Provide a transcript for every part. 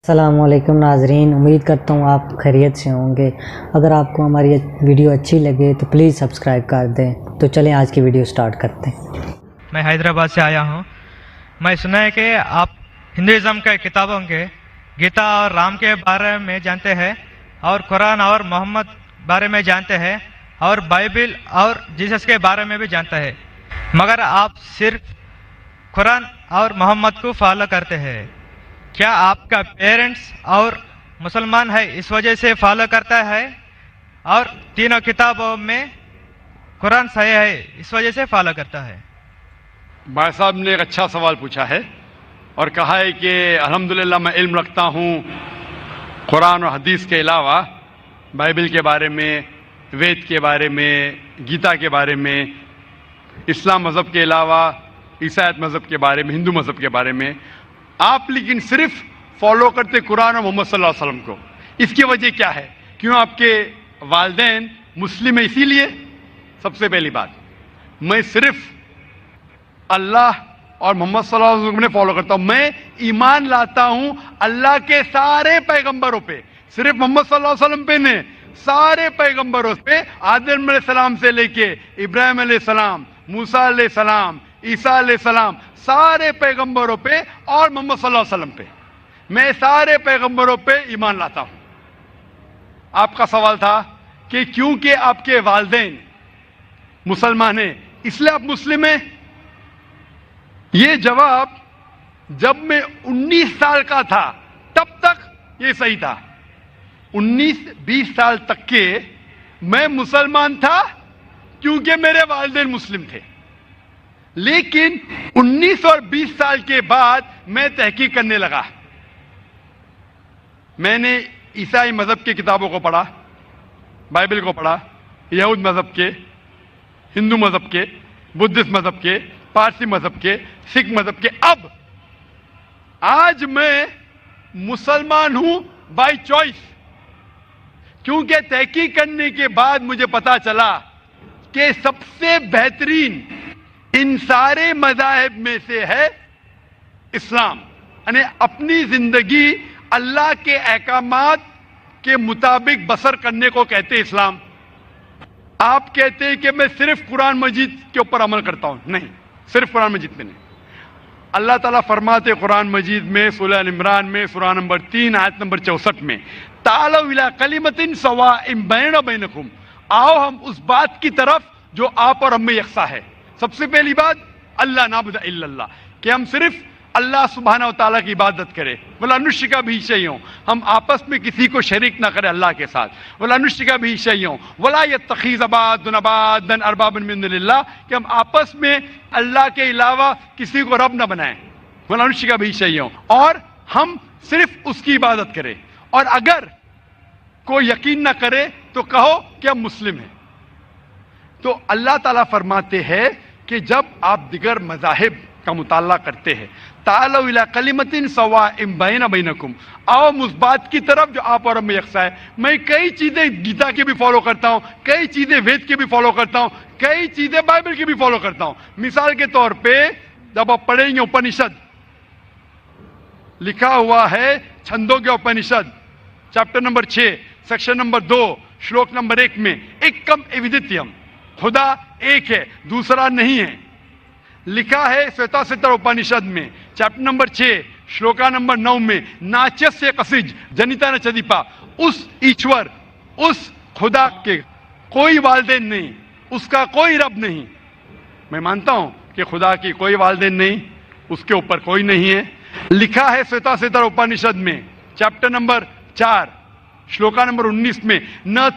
السلام علیکم ناظرین، امید کرتا ہوں آپ خیریت سے ہوں گے۔ اگر آپ کو ہماری ویڈیو اچھی لگے تو پلیز سبسکرائب کر دیں۔ تو چلیں آج کی ویڈیو سٹارٹ کرتے ہیں۔ میں حیدرآباد سے آیا ہوں۔ میں سنا ہے کہ آپ ہندوازم کے کتابوں کے گیتا اور رام کے بارے میں جانتے ہیں، اور قرآن اور محمد بارے میں جانتے ہیں، اور بائبل اور جیسس کے بارے میں بھی جانتے ہیں، مگر آپ صرف قرآن اور محمد کو فالو کرتے ہیں۔ کیا آپ کا پیرنٹس اور مسلمان ہے اس وجہ سے فالو کرتا ہے، اور تینوں کتابوں میں قرآن صحیح ہے اس وجہ سے فالو کرتا ہے؟ بھائی صاحب نے ایک اچھا سوال پوچھا ہے اور کہا ہے کہ الحمدللہ میں علم رکھتا ہوں قرآن اور حدیث کے علاوہ، بائبل کے بارے میں، وید کے بارے میں، گیتا کے بارے میں، اسلام مذہب کے علاوہ عیسائیت مذہب کے بارے میں، ہندو مذہب کے بارے میں۔ آپ لیکن صرف فالو کرتے قرآن اور محمد صلی اللہ علیہ وسلم کو۔ اس کی وجہ کیا ہے؟ کیوں آپ کے والدین مسلم ہیں اسی لیے؟ سب سے پہلی بات، میں صرف اللہ اور محمد صلی اللہ علیہ وسلم نے فالو کرتا ہوں۔ میں ایمان لاتا ہوں اللہ کے سارے پیغمبروں پہ، صرف محمد صلی اللہ علیہ وسلم پہ نہیں، سارے پیغمبروں پہ، آدم علیہ السلام سے لے کے ابراہیم علیہ السلام، موسیٰ علیہ السلام، عیسیٰ علیہ السلام، سارے پیغمبروں پہ اور محمد صلی اللہ علیہ وسلم پہ۔ میں سارے پیغمبروں پہ ایمان لاتا ہوں۔ آپ کا سوال تھا کہ کیونکہ آپ کے والدین مسلمان ہیں اس لیے آپ مسلم ہیں؟ یہ جواب جب میں 19 سال کا تھا تب تک یہ صحیح تھا۔ 19-20 سال تک کے میں مسلمان تھا کیونکہ میرے والدین مسلم تھے، لیکن 19 اور 20 سال کے بعد میں تحقیق کرنے لگا۔ میں نے عیسائی مذہب کی کتابوں کو پڑھا، بائبل کو پڑھا، یہود مذہب کے، ہندو مذہب کے، بدھسٹ مذہب کے، پارسی مذہب کے، سکھ مذہب کے۔ اب آج میں مسلمان ہوں بائی چوائس، کیونکہ تحقیق کرنے کے بعد مجھے پتا چلا کہ سب سے بہترین ان سارے مذاہب میں سے ہے اسلام، یعنی اپنی زندگی اللہ کے احکامات کے مطابق بسر کرنے کو کہتے اسلام۔ آپ کہتے ہیں کہ میں صرف قرآن مجید کے اوپر عمل کرتا ہوں، نہیں، صرف قرآن مجید میں نہیں۔ اللہ تعالیٰ فرماتے قرآن مجید میں سورہ ال عمران میں سورہ نمبر 3 آیت نمبر 64 میں، تعالوا الی کلمۃ سواء بیننا و بینکم، آؤ ہم اس بات کی طرف جو آپ اور ہم میں یکساں ہے۔ سب سے پہلی بات، اللہ نعبد الا اللہ، کہ ہم صرف اللہ سبحانہ و تعالیٰ کی عبادت کریں۔ ولا نشرک بہ شیئا، ہم آپس میں کسی کو شریک نہ کریں اللہ کے ساتھ۔ ولا نشرک بہ شیئا ولا یتخذ بعضنا بعضا اربابا من دون اللہ، کہ ہم آپس میں اللہ کے علاوہ کسی کو رب نہ بنائیں۔ ولا نشرک بہ شیئا، اور ہم صرف اس کی عبادت کریں، اور اگر کوئی یقین نہ کرے تو کہو کہ ہم مسلم ہیں۔ تو اللہ تعالیٰ فرماتے ہیں کہ جب آپ دیگر مذاہب کا مطالعہ کرتے ہیں، تعالوا الی کلمۃ سواء بیننا و بینکم، آؤ اس بات کی طرف جو آپ اور ہم میں یکساں ہے۔ میں کئی چیزیں گیتا کی بھی فالو کرتا ہوں، کئی چیزیں وید کی بھی فالو کرتا ہوں، کئی چیزیں بائبل کی بھی فالو کرتا ہوں۔ مثال کے طور پہ جب آپ پڑھیں گے اپنشد، لکھا ہوا ہے چھندوں کے Upanishad chapter number 6 section number 2 شلوک نمبر 1 میں، ایکم ایودتیم، خدا ایک ہے دوسرا نہیں ہے۔ لکھا ہے سویتا ستر اپنشد میں چیپٹر نمبر 6 شلوکا نمبر 9 میں، ناچسیہ کسج جنیتا نہ چدیپا، اس ایشور، اس خدا کے کوئی والدین نہیں، اس کا کوئی رب نہیں۔ میں مانتا ہوں کہ خدا کی کوئی والدین نہیں، اس کے اوپر کوئی نہیں ہے۔ لکھا ہے سویتا ستر اپنشد میں چیپٹر نمبر 4 شلوکا نمبر 19 میں، نہ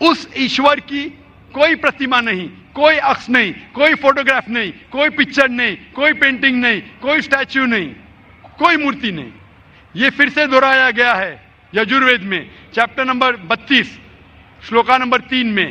اس ایشور کی کوئی پرتیما نہیں، کوئی عکس نہیں، کوئی فوٹوگراف نہیں، کوئی پکچر نہیں، کوئی پینٹنگ نہیں، کوئی اسٹیچو نہیں، کوئی مورتی نہیں۔ یہ پھر سے دہرایا گیا ہے یجوروید میں چیپٹر نمبر 32 شلوکا نمبر 3 میں،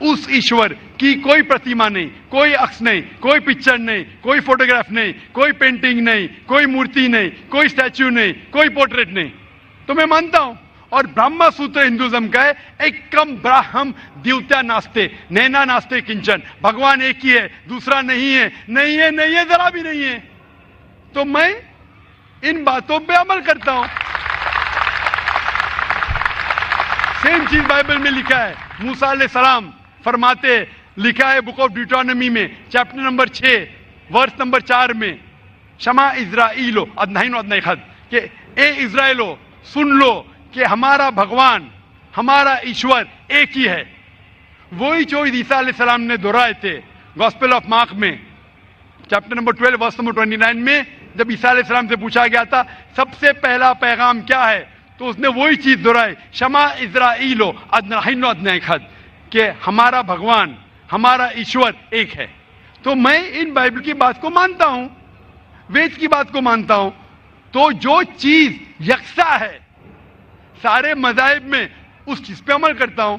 اس ایشور کی کوئی پرتیما نہیں، کوئی عکس نہیں، کوئی پکچر نہیں، کوئی فوٹوگراف نہیں، کوئی پینٹنگ نہیں، کوئی مورتی نہیں، کوئی اسٹیچو نہیں، کوئی پورٹریٹ نہیں۔ تو میں مانتا ہوں، اور برہما سوتر ہندوازم کا ہے، ایکم براہم دیوتا ناستے نینا ناستے کنچن، بھگوان ایک ہی ہے دوسرا نہیں ہے، نہیں ہے، نہیں ہے، ذرا بھی نہیں ہے۔ تو میں ان باتوں پہ عمل کرتا ہوں. سیم چیز بائبل میں لکھا ہے. موسیٰ علیہ السلام فرماتے, لکھا ہے بک آف ڈیوٹرانومی میں چیپٹر نمبر 6 ورس نمبر 4 میں, شما اسرائیلو ادنائن و ادنائی خد, کہ اے اسرائیلو سن لو کہ ہمارا بھگوان, ہمارا ایشور ایک ہی ہے. وہی جو عیسیٰ علیہ السلام نے دہرائے تھے گاسپل آف مارک میں چیپٹر نمبر 12 ورس نمبر 29 میں, جب عیسیٰ علیہ السلام سے پوچھا گیا تھا سب سے پہلا پیغام کیا ہے, تو اس نے وہی چیز دہرائی, شما اسرائیلو ادنائن و ادنائی خد, کہ ہمارا بھگوان, ہمارا ایشور ایک ہے. تو میں ان بائبل کی بات کو مانتا ہوں, وید کی بات کو مانتا ہوں. تو جو چیز یکساں ہے سارے مذاہب میں, اس چیز پہ عمل کرتا ہوں.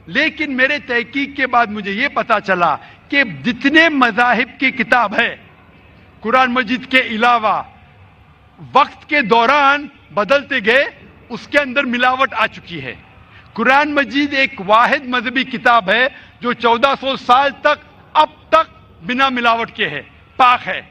لیکن میرے تحقیق کے بعد مجھے یہ پتا چلا کہ جتنے مذاہب کی کتاب ہے قرآن مجید کے علاوہ وقت کے دوران بدلتے گئے, اس کے اندر ملاوٹ آ چکی ہے. قرآن مجید ایک واحد مذہبی کتاب ہے جو 1400 سال تک اب تک بنا ملاوٹ کے ہے, پاک ہے.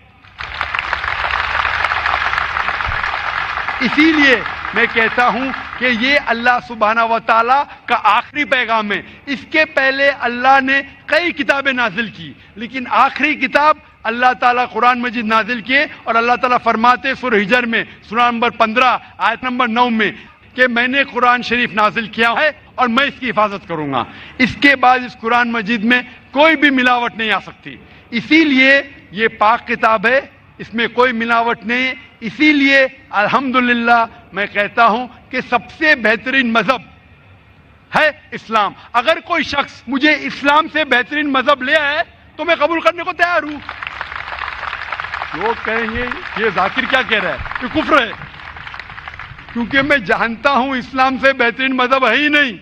اسی لیے میں کہتا ہوں کہ یہ اللہ سبحانہ و تعالیٰ کا آخری پیغام ہے. اس کے پہلے اللہ نے کئی کتابیں نازل کی, لیکن آخری کتاب اللہ تعالیٰ قرآن مجید نازل کیے, اور اللہ تعالیٰ فرماتے سورہ ہجر میں سورہ نمبر 15 آیت نمبر 9 میں کہ میں نے قرآن شریف نازل کیا ہے اور میں اس کی حفاظت کروں گا. اس کے بعد اس قرآن مجید میں کوئی بھی ملاوٹ نہیں آ سکتی. اسی لیے یہ پاک کتاب ہے, اس میں کوئی ملاوٹ نہیں. اسی لیے الحمدللہ میں کہتا ہوں کہ سب سے بہترین مذہب ہے اسلام. اگر کوئی شخص مجھے اسلام سے بہترین مذہب لے آئے تو میں قبول کرنے کو تیار ہوں. لوگ کہیں گے یہ ذاکر کیا کہہ رہا ہے, یہ کفر ہے, کیونکہ میں جانتا ہوں اسلام سے بہترین مذہب ہے ہی نہیں.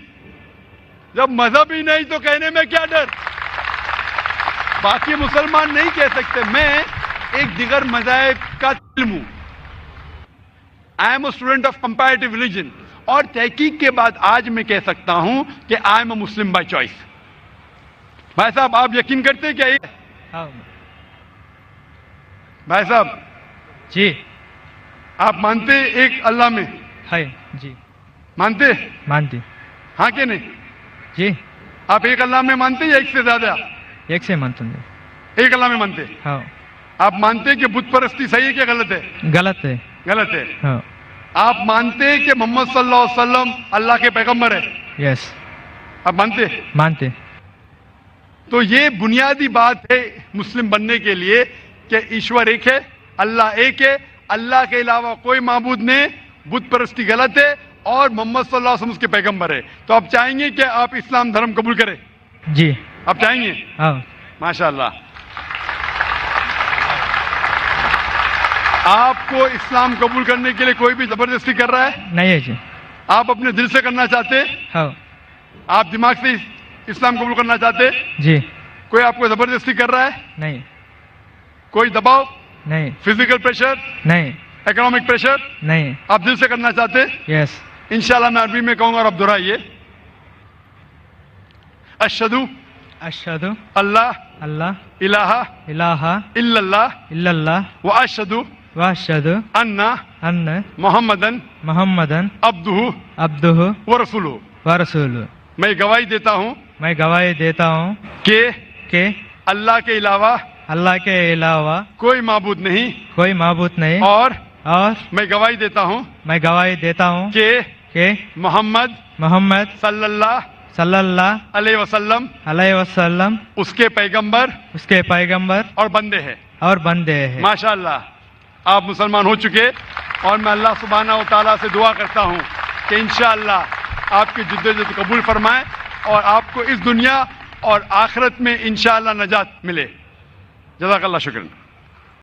جب مذہب ہی نہیں تو کہنے میں کیا ڈر. باقی مسلمان نہیں کہہ سکتے. میں ایک دیگر مذاہب کا علم ہوں. I am a student of comparative religion. اور تحقیق کے بعد آج میں کہہ سکتا ہوں کہ I am a Muslim by choice. بھائی صاحب آپ یقین کرتے کیا یہ؟ ہاں بھائی صاحب جی. آپ مانتے ایک اللہ میں؟ ہے جی. مانتے؟ مانتی. ہاں کہ نہیں؟ جی. آپ ایک اللہ میں مانتے یا ایک سے زیادہ؟ ایک سے مانتا ہوں. ایک اللہ میں مانتے. ہاں. آپ مانتے کہ بت پرستی صحیح ہے کہ غلط ہے؟ غلط ہے. غلط ہے. ہاں. آپ مانتے کہ محمد صلی اللہ علیہ وسلم اللہ کے پیغمبر ہے؟ یس. آپ مانتے؟ مانتے. تو یہ بنیادی بات ہے مسلم بننے کے لیے کہ ایشور ایک ہے, اللہ ایک ہے, اللہ کے علاوہ کوئی معبود نہیں, بت پرستی غلط ہے, اور محمد صلی اللہ علیہ وسلم اس کے پیغمبر ہے. تو آپ چاہیں گے کہ آپ اسلام دھرم قبول کریں؟ جی. آپ چاہیں گے؟ ہاں. ماشاءاللہ. آپ کو اسلام قبول کرنے کے لیے کوئی بھی زبردستی کر رہا ہے؟ نہیں ہے جی. آپ اپنے دل سے کرنا چاہتے؟ ہاں. آپ دماغ سے اسلام قبول کرنا چاہتے؟ جی. کوئی آپ کو زبردستی کر رہا ہے؟ نہیں. کوئی دباؤ, نہیں. فزیکل پریشر, نہیں. Economic pressure? نہیں. آپ دل سے کرنا چاہتے؟ یس. انشاءاللہ میں عربی میں کہوں گا اور آپ دہرائیے. اشہدو اشہد اللہ اللہ الہ الہ الا اللہ الا اللہ واشہدو واشہد ان ان محمدن محمدن عبدہ عبدہ ورسولہ. ورسولہ. میں گواہی دیتا ہوں میں گواہی دیتا ہوں کہ اللہ کے علاوہ اللہ کے علاوہ کوئی معبود نہیں, کوئی معبود نہیں, اور میں گواہی دیتا ہوں کہ محمد محمد صلی اللہ صلی اللہ علیہ وسلم علیہ وسلم اس کے پیغمبر اور بندے ہیں. ماشاءاللہ آپ مسلمان ہو چکے, اور میں اللہ سبحانہ و تعالیٰ سے دعا کرتا ہوں کہ انشاءاللہ آپ کی جدوجہد قبول فرمائے اور آپ کو اس دنیا اور آخرت میں انشاءاللہ نجات ملے. جزاک اللہ, شکریہ.